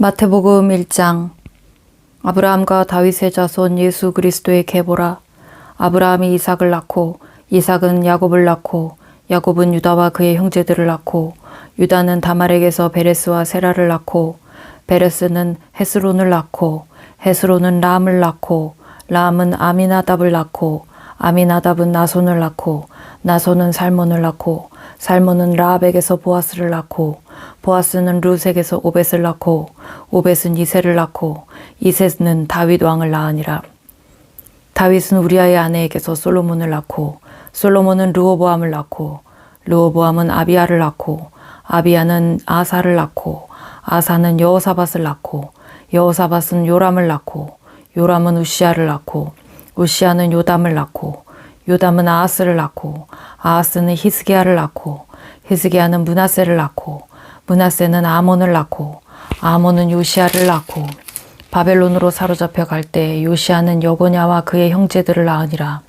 마태복음 1장. 아브라함과 다윗의 자손 예수 그리스도의 계보라. 아브라함이 이삭을 낳고 이삭은 야곱을 낳고 야곱은 유다와 그의 형제들을 낳고 유다는 다말에게서 베레스와 세라를 낳고 베레스는 헤스론을 낳고 헤스론은 람을 낳고 람은 아미나답을 낳고 아미나답은 나손을 낳고 나손은 살몬을 낳고 살몬은 라합에게서 보아스를 낳고 보아스는 룻에게서 오벳을 낳고 오벳은 이새를 낳고 이새는 다윗 왕을 낳으니라. 다윗은 우리아의 아내에게서 솔로몬을 낳고 솔로몬은 르호보암을 낳고 르호보암은 아비야를 낳고 아비야는 아사를 낳고 아사는 여호사밧을 낳고 여호사밧은 요람을 낳고 요람은 우시야를 낳고 우시야는 요담을 낳고 요담은 아하스를 낳고 아하스는 히스기야를 낳고 히스기야는 므낫세를 낳고 므낫세는 아몬을 낳고 아몬은 요시야를 낳고 바벨론으로 사로잡혀 갈 때 요시야는 여고냐와 그의 형제들을 낳으니라.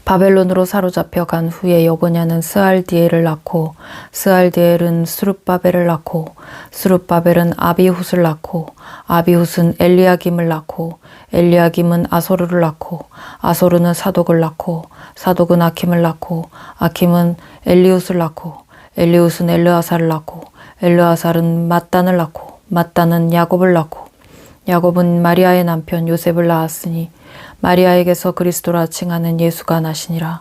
바벨론으로 사로잡혀 간 후에 여고냐는 스알디엘을 낳고 스알디엘은 스룹바벨을 낳고 스룹바벨은 아비훗을 낳고 아비훗은 엘리야김을 낳고 엘리야김은 아소르를 낳고 아소르는 사독을 낳고 사독은 아킴을 낳고 아킴은 엘리훗을 낳고 엘리훗은 엘르아살을 낳고 엘르아살은 mat단을 낳고 mat단은 야곱을 낳고 야곱은 마리아의 남편 요셉을 낳았으니 마리아에게서 그리스도라 칭하는 예수가 나시니라.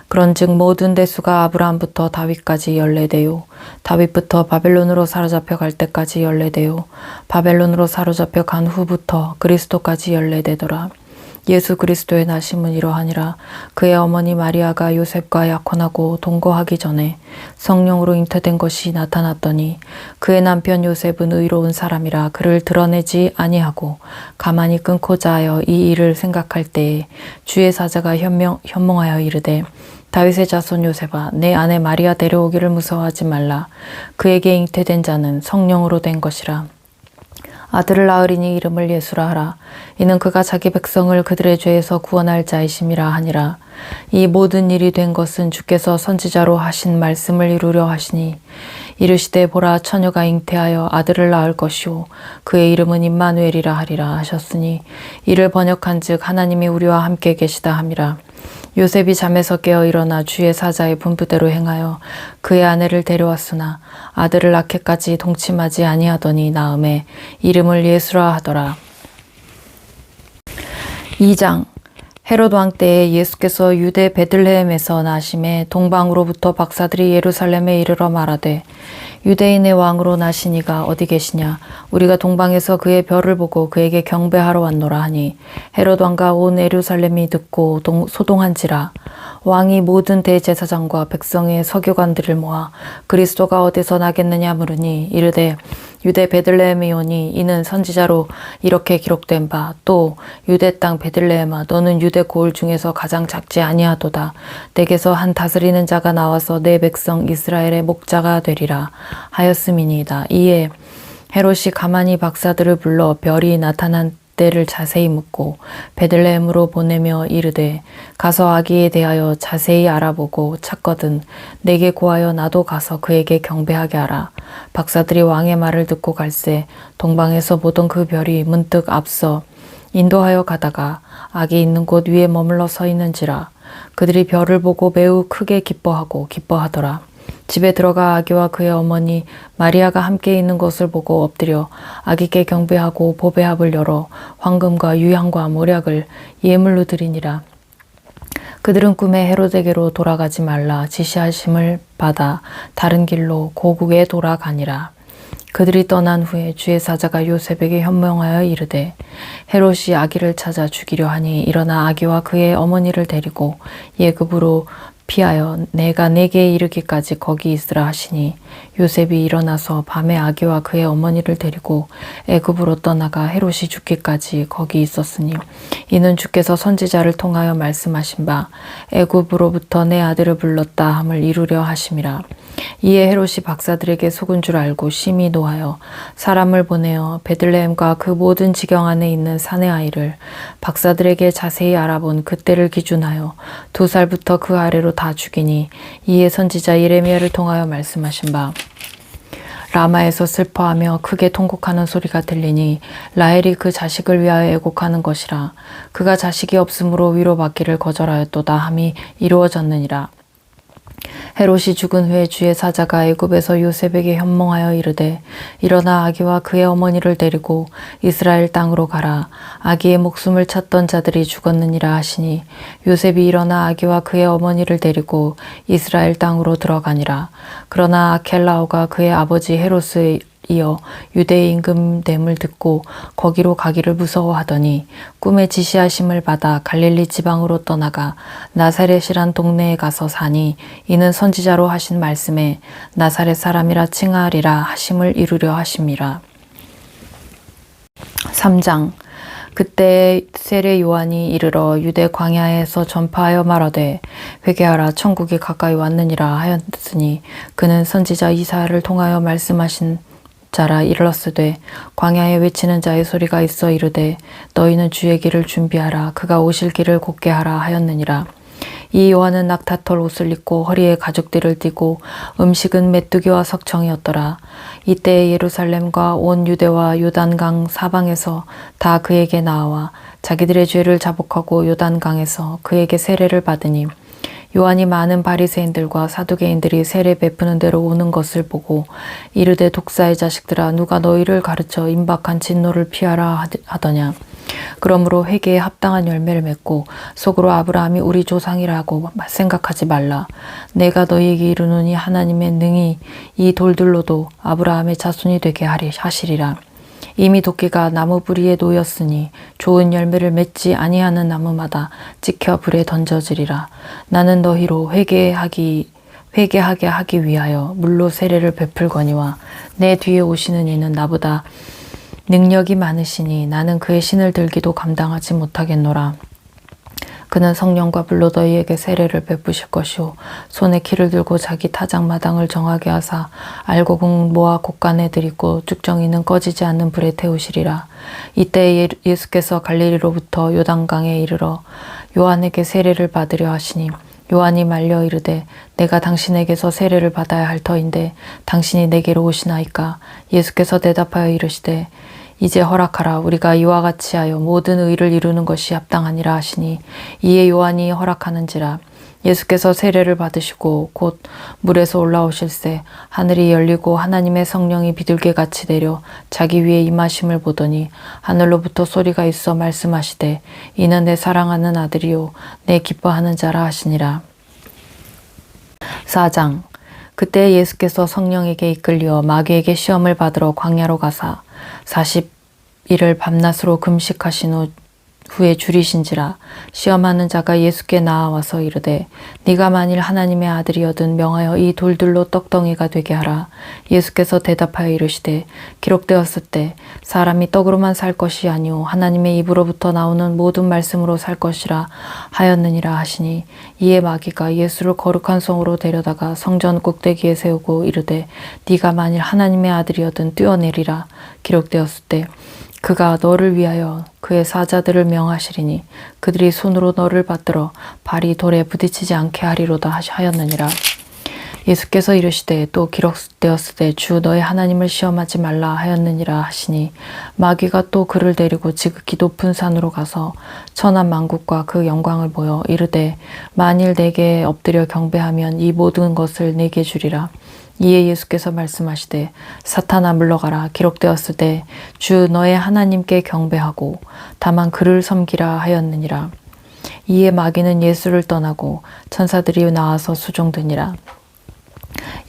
그런즉 모든 대수가 아브라함부터 다윗까지 14대요 다윗부터 바벨론으로 사로잡혀 갈 때까지 14대요 바벨론으로 사로잡혀 간 후부터 그리스도까지 14대더라. 예수 그리스도의 나심은 이러하니라. 그의 어머니 마리아가 요셉과 약혼하고 동거하기 전에 성령으로 잉태된 것이 나타났더니 그의 남편 요셉은 의로운 사람이라 그를 드러내지 아니하고 가만히 끊고자 하여 이 일을 생각할 때에 주의 사자가 현몽하여 이르되 다윗의 자손 요셉아, 내 아내 마리아 데려오기를 무서워하지 말라. 그에게 잉태된 자는 성령으로 된 것이라. 아들을 낳으리니 이름을 예수라 하라. 이는 그가 자기 백성을 그들의 죄에서 구원할 자이심이라 하니라. 이 모든 일이 된 것은 주께서 선지자로 하신 말씀을 이루려 하시니 이르시되 보라 처녀가 잉태하여 아들을 낳을 것이요 그의 이름은 임마누엘이라 하리라 하셨으니 이를 번역한즉 하나님이 우리와 함께 계시다 함이라. 요셉이 잠에서 깨어 일어나 주의 사자의 분부대로 행하여 그의 아내를 데려왔으나 아들을 낳기까지 동침하지 아니하더니 낳음에 이름을 예수라 하더라. 2장. 헤롯 왕 때에 예수께서 유대 베들레헴에서 나심에 동방으로부터 박사들이 예루살렘에 이르러 말하되 유대인의 왕으로 나시니가 어디 계시냐. 우리가 동방에서 그의 별을 보고 그에게 경배하러 왔노라 하니 헤롯 왕과 온 예루살렘이 듣고 소동한지라. 왕이 모든 대제사장과 백성의 서기관들을 모아 그리스도가 어디서 나겠느냐 물으니 이르되 유대 베들레헴이오니 이는 선지자로 이렇게 기록된 바 또 유대 땅 베들레헴아 너는 유대 고을 중에서 가장 작지 아니하도다. 내게서 한 다스리는 자가 나와서 내 백성 이스라엘의 목자가 되리라 하였음이니이다. 이에 헤롯이 가만히 박사들을 불러 별이 나타난 때를 자세히 묻고 베들레헴으로 보내며 이르되 가서 아기에 대하여 자세히 알아보고 찾거든 내게 고하여 나도 가서 그에게 경배하게 하라. 박사들이 왕의 말을 듣고 갈새 동방에서 보던 그 별이 문득 앞서 인도하여 가다가 아기 있는 곳 위에 머물러 서 있는지라. 그들이 별을 보고 매우 크게 기뻐하더라. 집에 들어가 아기와 그의 어머니 마리아가 함께 있는 것을 보고 엎드려 아기께 경배하고 보배합을 열어 황금과 유향과 모략을 예물로 드리니라. 그들은 꿈에 헤롯에게로 돌아가지 말라 지시하심을 받아 다른 길로 고국에 돌아가니라. 그들이 떠난 후에 주의 사자가 요셉에게 현명하여 이르되 헤롯이 아기를 찾아 죽이려 하니 일어나 아기와 그의 어머니를 데리고 예굽으로 피하여 내가 내게 이르기까지 거기 있으라 하시니 요셉이 일어나서 밤에 아기와 그의 어머니를 데리고 애굽으로 떠나가 헤롯이 죽기까지 거기 있었으니 이는 주께서 선지자를 통하여 말씀하신 바 애굽으로부터 내 아들을 불렀다 함을 이루려 하심이라. 이에 헤롯이 박사들에게 속은 줄 알고 심히 노하여 사람을 보내어 베들레헴과 그 모든 지경 안에 있는 사내 아이를 박사들에게 자세히 알아본 그때를 기준하여 2살부터 그 아래로 다 죽이니 이에 선지자 예레미야를 통하여 말씀하신 바 라마에서 슬퍼하며 크게 통곡하는 소리가 들리니 라헬이 그 자식을 위하여 애곡하는 것이라. 그가 자식이 없으므로 위로받기를 거절하였도다 함이 이루어졌느니라. 헤롯이 죽은 후에 주의 사자가 애굽에서 요셉에게 현몽하여 이르되 일어나 아기와 그의 어머니를 데리고 이스라엘 땅으로 가라. 아기의 목숨을 찾던 자들이 죽었느니라 하시니 요셉이 일어나 아기와 그의 어머니를 데리고 이스라엘 땅으로 들어가니라. 그러나 아켈라오가 그의 아버지 헤롯의 이어 유대의 임금됨을 듣고 거기로 가기를 무서워하더니 꿈에 지시하심을 받아 갈릴리 지방으로 떠나가 나사렛이란 동네에 가서 사니 이는 선지자로 하신 말씀에 나사렛 사람이라 칭하리라 하심을 이루려 하심이라. 3장. 그때 세례 요한이 이르러 유대 광야에서 전파하여 말하되 회개하라 천국이 가까이 왔느니라 하였으니 그는 선지자 이사야를 통하여 말씀하신 자라 이르렀으되 광야에 외치는 자의 소리가 있어 이르되 너희는 주의 길을 준비하라 그가 오실 길을 곧게 하라 하였느니라. 이 요한은 낙타털 옷을 입고 허리에 가죽띠를 띠고 음식은 메뚜기와 석청이었더라. 이때 예루살렘과 온 유대와 요단강 사방에서 다 그에게 나와 자기들의 죄를 자복하고 요단강에서 그에게 세례를 받으니 요한이 많은 바리새인들과 사두개인들이 세례 베푸는 대로 오는 것을 보고 이르되 독사의 자식들아 누가 너희를 가르쳐 임박한 진노를 피하라 하더냐. 그러므로 회개에 합당한 열매를 맺고 속으로 아브라함이 우리 조상이라고 생각하지 말라. 내가 너희에게 이르노니 하나님의 능히 이 돌들로도 아브라함의 자손이 되게 하시리라. 이미 도끼가 나무 뿌리에 놓였으니 좋은 열매를 맺지 아니하는 나무마다 찍혀 불에 던져지리라. 나는 너희로 회개하게 하기 위하여 물로 세례를 베풀거니와 내 뒤에 오시는 이는 나보다 능력이 많으시니 나는 그의 신을 들기도 감당하지 못하겠노라. 그는 성령과 불로 너희에게 세례를 베푸실 것이요 손에 키를 들고 자기 타작마당을 정하게 하사 알곡은 모아 곳간에 들이고 쭉정이는 꺼지지 않는 불에 태우시리라. 이때 예수께서 갈릴리로부터 요단강에 이르러 요한에게 세례를 받으려 하시니 요한이 말려 이르되 내가 당신에게서 세례를 받아야 할 터인데 당신이 내게로 오시나이까. 예수께서 대답하여 이르시되 이제 허락하라. 우리가 이와 같이 하여 모든 의를 이루는 것이 합당하니라 하시니 이에 요한이 허락하는지라. 예수께서 세례를 받으시고 곧 물에서 올라오실새 하늘이 열리고 하나님의 성령이 비둘기같이 내려 자기 위에 임하심을 보더니 하늘로부터 소리가 있어 말씀하시되 이는 내 사랑하는 아들이요 내 기뻐하는 자라 하시니라. 4장. 그때 예수께서 성령에게 이끌려 마귀에게 시험을 받으러 광야로 가사 40일을 밤낮으로 금식하신 후에 줄이신지라. 시험하는 자가 예수께 나아와서 이르되 네가 만일 하나님의 아들이여든 명하여 이 돌들로 떡덩이가 되게 하라. 예수께서 대답하여 이르시되 기록되었을 때 사람이 떡으로만 살 것이 아니오 하나님의 입으로부터 나오는 모든 말씀으로 살 것이라 하였느니라 하시니 이에 마귀가 예수를 거룩한 성으로 데려다가 성전 꼭대기에 세우고 이르되 네가 만일 하나님의 아들이여든 뛰어내리라. 기록되었을 때 그가 너를 위하여 그의 사자들을 명하시리니 그들이 손으로 너를 받들어 발이 돌에 부딪히지 않게 하리로다 하였느니라. 예수께서 이르시되 또 기록되었으되 주 너의 하나님을 시험하지 말라 하였느니라 하시니 마귀가 또 그를 데리고 지극히 높은 산으로 가서 천한 만국과 그 영광을 보여 이르되 만일 내게 엎드려 경배하면 이 모든 것을 내게 주리라. 이에 예수께서 말씀하시되 사탄아 물러가라. 기록되었을 때 주 너의 하나님께 경배하고 다만 그를 섬기라 하였느니라. 이에 마귀는 예수를 떠나고 천사들이 나와서 수종드니라.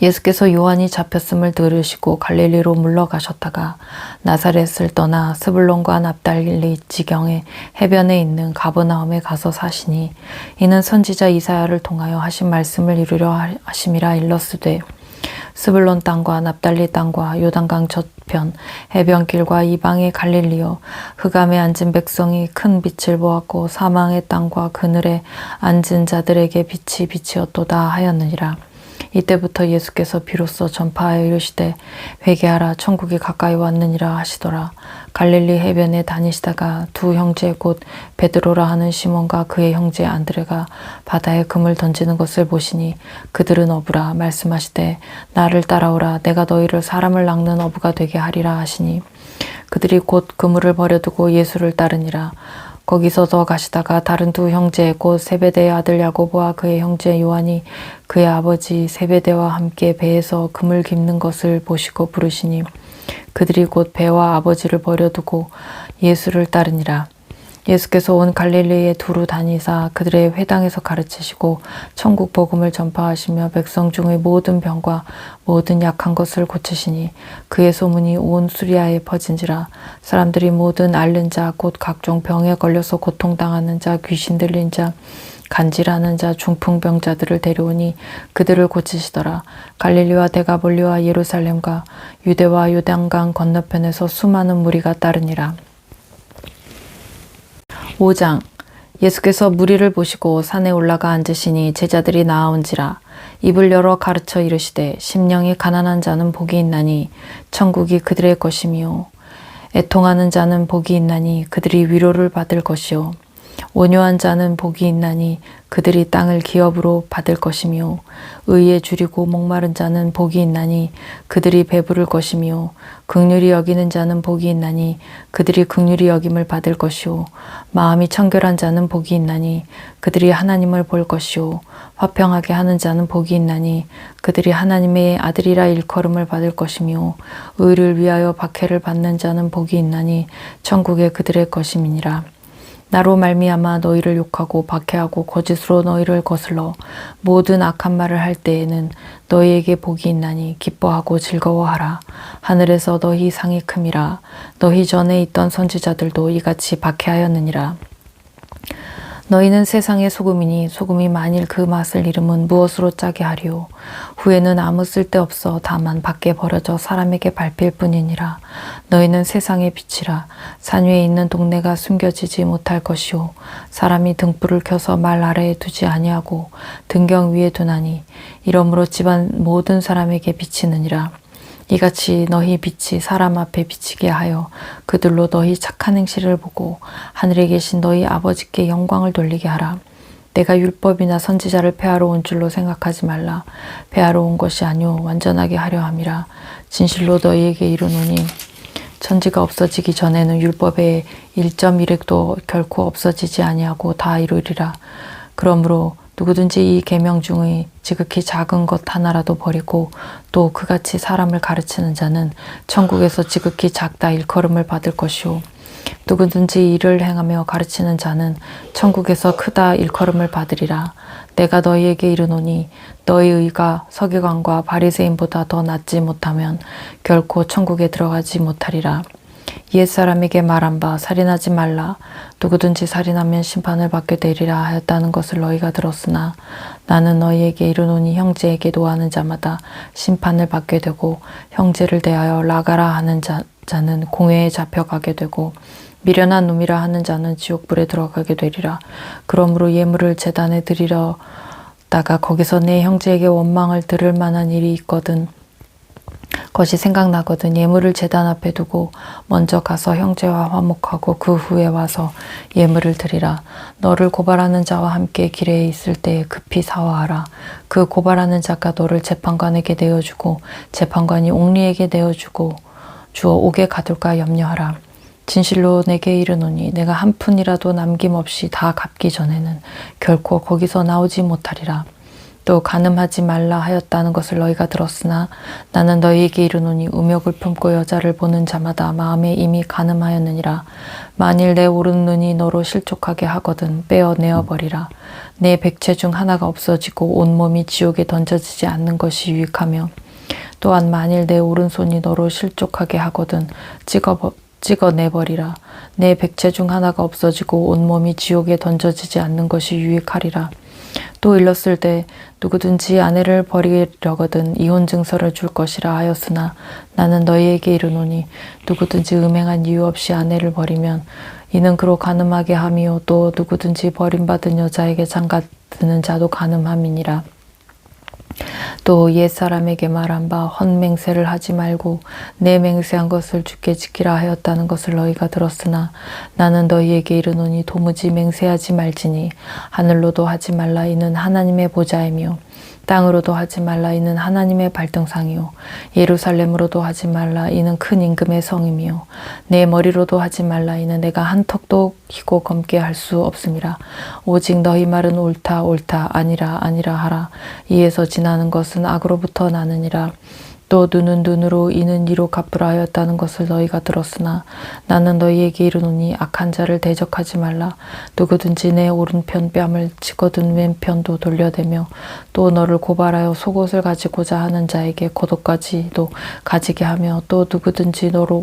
예수께서 요한이 잡혔음을 들으시고 갈릴리로 물러가셨다가 나사렛을 떠나 스불론과 납달리 지경의 해변에 있는 가버나움에 가서 사시니 이는 선지자 이사야를 통하여 하신 말씀을 이루려 하심이라. 일렀으되 스불론 땅과 납달리 땅과 요단강 저편 해변길과 이방의 갈릴리요 흑암에 앉은 백성이 큰 빛을 보았고 사망의 땅과 그늘에 앉은 자들에게 빛이 빛이었도다 하였느니라. 이때부터 예수께서 비로소 전파하여 이르시되 회개하라 천국이 가까이 왔느니라 하시더라. 갈릴리 해변에 다니시다가 두 형제 곧 베드로라 하는 시몬과 그의 형제 안드레가 바다에 금을 던지는 것을 보시니 그들은 어부라. 말씀하시되 나를 따라오라. 내가 너희를 사람을 낚는 어부가 되게 하리라 하시니 그들이 곧 그물을 버려두고 예수를 따르니라. 거기서 더 가시다가 다른 두 형제 곧 세베대의 아들 야고보와 그의 형제 요한이 그의 아버지 세베대와 함께 배에서 금을 깁는 것을 보시고 부르시니 그들이 곧 배와 아버지를 버려두고 예수를 따르니라. 예수께서 온 갈릴리에 두루 다니사 그들의 회당에서 가르치시고 천국 복음을 전파하시며 백성 중의 모든 병과 모든 약한 것을 고치시니 그의 소문이 온 수리아에 퍼진지라. 사람들이 모든 앓는 자 곧 각종 병에 걸려서 고통당하는 자 귀신 들린 자 간질하는 자 중풍병자들을 데려오니 그들을 고치시더라. 갈릴리와 데가볼리와 예루살렘과 유대와 요단강 건너편에서 수많은 무리가 따르니라. 5장. 예수께서 무리를 보시고 산에 올라가 앉으시니 제자들이 나아온지라. 입을 열어 가르쳐 이르시되 심령이 가난한 자는 복이 있나니 천국이 그들의 것이며 애통하는 자는 복이 있나니 그들이 위로를 받을 것이요 온유한 자는 복이 있나니 그들이 땅을 기업으로 받을 것이며 의에 줄이고 목마른 자는 복이 있나니 그들이 배부를 것이며 긍휼히 여기는 자는 복이 있나니 그들이 긍휼히 여김을 받을 것이요 마음이 청결한 자는 복이 있나니 그들이 하나님을 볼 것이요 화평하게 하는 자는 복이 있나니 그들이 하나님의 아들이라 일컬음을 받을 것이며 의를 위하여 박해를 받는 자는 복이 있나니 천국에 그들의 것임이니라. 나로 말미암아 너희를 욕하고 박해하고 거짓으로 너희를 거슬러 모든 악한 말을 할 때에는 너희에게 복이 있나니 기뻐하고 즐거워하라. 하늘에서 너희 상이 큼이라. 너희 전에 있던 선지자들도 이같이 박해하였느니라. 너희는 세상의 소금이니 소금이 만일 그 맛을 잃으면 무엇으로 짜게 하리요. 후에는 아무 쓸데없어 다만 밖에 버려져 사람에게 밟힐 뿐이니라. 너희는 세상의 빛이라. 산 위에 있는 동네가 숨겨지지 못할 것이요 사람이 등불을 켜서 말 아래에 두지 아니하고 등경 위에 두나니 이러므로 집안 모든 사람에게 비치느니라. 이같이 너희 빛이 사람 앞에 비치게 하여 그들로 너희 착한 행실을 보고 하늘에 계신 너희 아버지께 영광을 돌리게 하라. 내가 율법이나 선지자를 폐하러 온 줄로 생각하지 말라. 폐하러 온 것이 아니오 완전하게 하려 함이라. 진실로 너희에게 이르노니 천지가 없어지기 전에는 율법의 1.1획도 결코 없어지지 아니하고 다 이루리라. 그러므로 누구든지 이 계명 중의 지극히 작은 것 하나라도 버리고 또 그같이 사람을 가르치는 자는 천국에서 지극히 작다 일컬음을 받을 것이요 누구든지 이를 행하며 가르치는 자는 천국에서 크다 일컬음을 받으리라. 내가 너희에게 이르노니 너희 의가 서기관과 바리새인보다 더 낫지 못하면 결코 천국에 들어가지 못하리라. 옛사람에게 말한 바 살인하지 말라. 누구든지 살인하면 심판을 받게 되리라 하였다는 것을 너희가 들었으나 나는 너희에게 이르노니 형제에게 노하는 자마다 심판을 받게 되고 형제를 대하여 나가라 하는 자는 공회에 잡혀가게 되고 미련한 놈이라 하는 자는 지옥불에 들어가게 되리라. 그러므로 예물을 제단에 드리려다가 거기서 내 형제에게 원망을 들을 만한 일이 있거든 것이 생각나거든 예물을 제단 앞에 두고 먼저 가서 형제와 화목하고 그 후에 와서 예물을 드리라. 너를 고발하는 자와 함께 길에 있을 때에 급히 사화하라. 그 고발하는 자가 너를 재판관에게 내어주고 재판관이 옥리에게 내어주고 주어 옥에 가둘까 염려하라. 진실로 내게 이르노니 내가 한 푼이라도 남김없이 다 갚기 전에는 결코 거기서 나오지 못하리라. 또 간음하지 말라 하였다는 것을 너희가 들었으나 나는 너희에게 이르노니 음욕을 품고 여자를 보는 자마다 마음에 이미 간음하였느니라. 만일 내 오른눈이 너로 실족하게 하거든 빼어내어 버리라. 내 백체 중 하나가 없어지고 온몸이 지옥에 던져지지 않는 것이 유익하며 또한 만일 내 오른손이 너로 실족하게 하거든 찍어내버리라. 내 백체 중 하나가 없어지고 온몸이 지옥에 던져지지 않는 것이 유익하리라. 또 일렀을 때 누구든지 아내를 버리려거든 이혼 증서를 줄 것이라 하였으나 나는 너희에게 이르노니 누구든지 음행한 이유 없이 아내를 버리면 이는 그로 간음하게 함이요 또 누구든지 버림받은 여자에게 장가드는 자도 간음함이니라. 또 옛사람에게 말한 바 헛맹세를 하지 말고 내 맹세한 것을 주께 지키라 하였다는 것을 너희가 들었으나 나는 너희에게 이르노니 도무지 맹세하지 말지니 하늘로도 하지 말라 이는 하나님의 보좌이며 땅으로도 하지 말라 이는 하나님의 발등상이요 예루살렘으로도 하지 말라 이는 큰 임금의 성이며 내 머리로도 하지 말라 이는 내가 한 턱도 희고 검게 할 수 없음이라. 오직 너희 말은 옳다 옳다 아니라 아니라 하라. 이에서 지나는 것은 악으로부터 나느니라. 또 눈은 눈으로 이는 이로 갚으라 하였다는 것을 너희가 들었으나 나는 너희에게 이르노니 악한 자를 대적하지 말라. 누구든지 내 오른편 뺨을 치거든 왼편도 돌려대며 또 너를 고발하여 속옷을 가지고자 하는 자에게 겉옷까지도 가지게 하며 또 누구든지 너로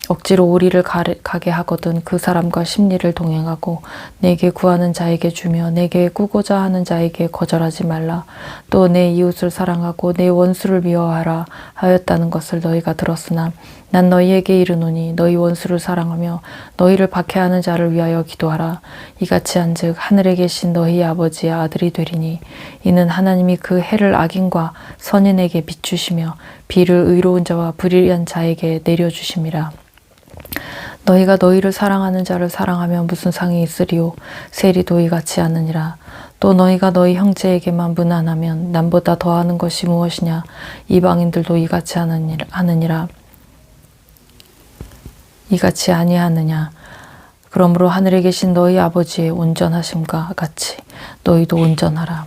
억지로 오리를 가게 하거든 그 사람과 심리를 동행하고 내게 구하는 자에게 주며 내게 꾸고자 하는 자에게 거절하지 말라. 또 내 이웃을 사랑하고 내 원수를 미워하라 하였다는 것을 너희가 들었으나 난 너희에게 이르노니 너희 원수를 사랑하며 너희를 박해하는 자를 위하여 기도하라. 이같이 한즉 하늘에 계신 너희 아버지의 아들이 되리니 이는 하나님이 그 해를 악인과 선인에게 비추시며 비를 의로운 자와 불의한 자에게 내려주심이라. 너희가 너희를 사랑하는 자를 사랑하면 무슨 상이 있으리요? 세리도 이같이 하느니라. 또 너희가 너희 형제에게만 무난하면 남보다 더하는 것이 무엇이냐? 이방인들도 이같이 하느니라. 이같이 아니하느냐? 그러므로 하늘에 계신 너희 아버지의 온전하심과 같이 너희도 온전하라.